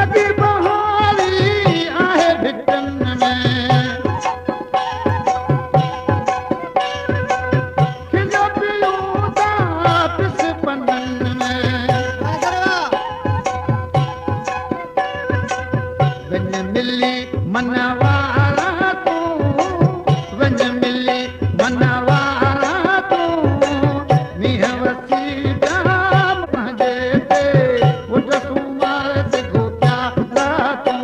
ज़िंदगी बहारी आहे भिटनि में खिल पियूं था पिस पननि में वञ मिली मन वारा तूं वञ मिली मन वारा तूं मींहं वसी जाम पंहिंजे ते उठ सूमार ते प्यारा तूं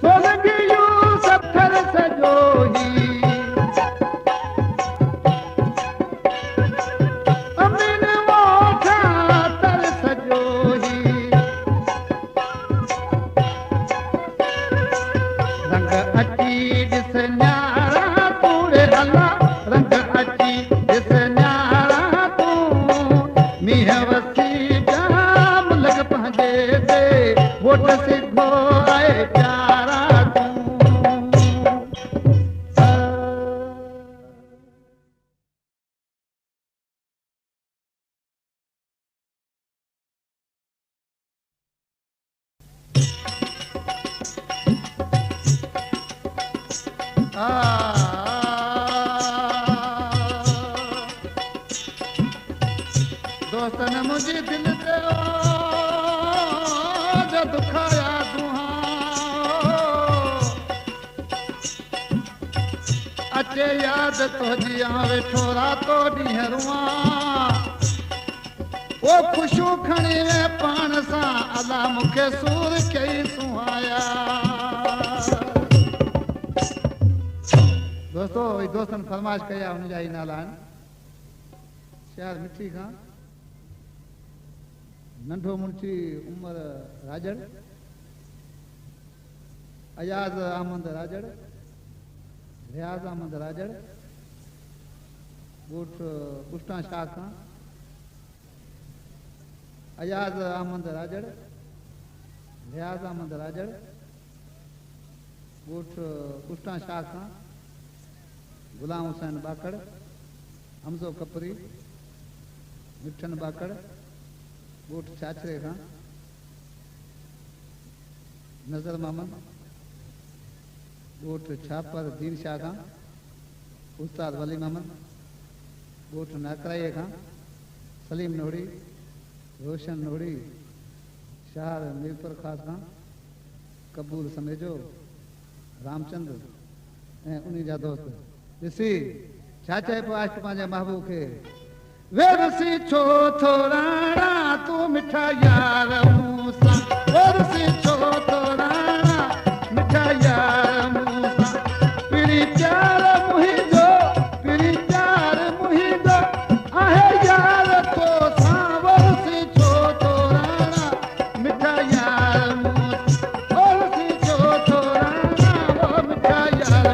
सोलंगियूं सथर सजो ही अमीन मोठा तर सजो ही रंग अची ॾिस न्यारा तूं रे अला रंग अची ॾिस न्यारा तूं मींहं वसी जाम लॻ पंहिंजे ते वोट सिधो आहे प्यारा तूं दोस्तन मुंहिंजी दिलि ते जो दुखाया दुहा अचे यादि तुंहिंजी वेठो रातो ॾींहुं रुआं ओ ख़ुशियूं खणी वे पाण सां अला मूंखे सूर कई सुहाया दोस्तो दोस्तनि फरमाइश कई आहे हुनजा ई नाला आहिनि शहर मिठी खां नंढो मुंशी उमर राजड़ अयाज़ अहमद राजड़ रियाज़ अहमद राजड़ ॻोठ पुष्टा शाह खां अयाज़ अहमद राजड़ रियाज़ अहमद राजड़ ॻोठ पुष्टा शाह खां गुलाम हुसैन बाकड़ हमज़ो कपरी मिठन बाकड़ ॻोठ चाचरे खां नज़र मोहम्मद ॻोठ छापर दीन शाह खां उस्ताद वली मोहम्मद ॻोठ नाकराईअ खां सलीम नोड़ी रोशन नोड़ी शहर मीरपुर ख़ास खां कबूल समेजो रामचंद ऐं उन जा दोस्त ॾिसी छा चए पियो आशिक़ पंहिंजे महबूब खे वेरसी छो थोराणा तूं मिठा यार मूंसां वेरसी छो थोराणा मिठा यार मूंसां पिड़ी प्यार मुंहिंजो आहे यार तोसां वेरसी छो थोराणा मिठा यार मूंसां वेरसी छो थोराणा मिठा यार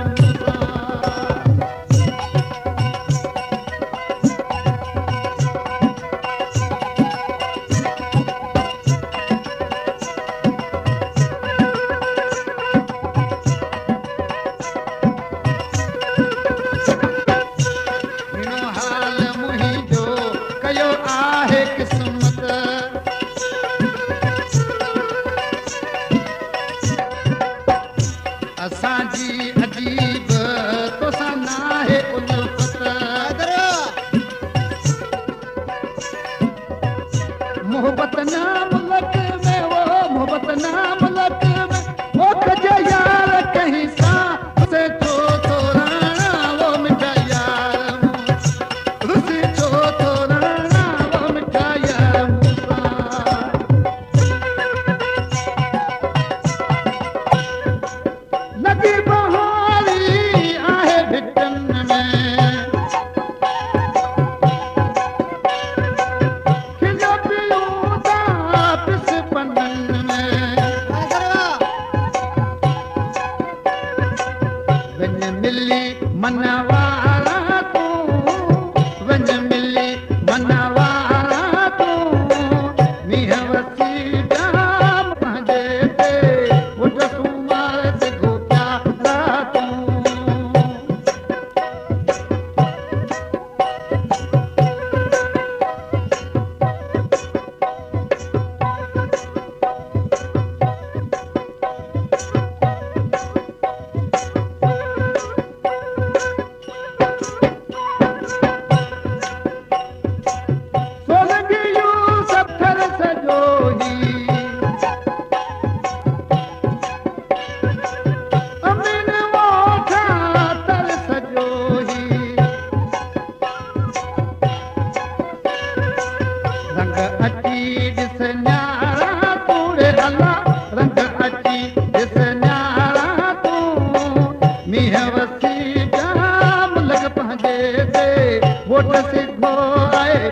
रंग अची ॾिस न्यारा तूड़े हला रंग अची ॾिस न्यारा तूं मींहं वसी जाम लॻ पंहिंजे ते वोट सिधो आहे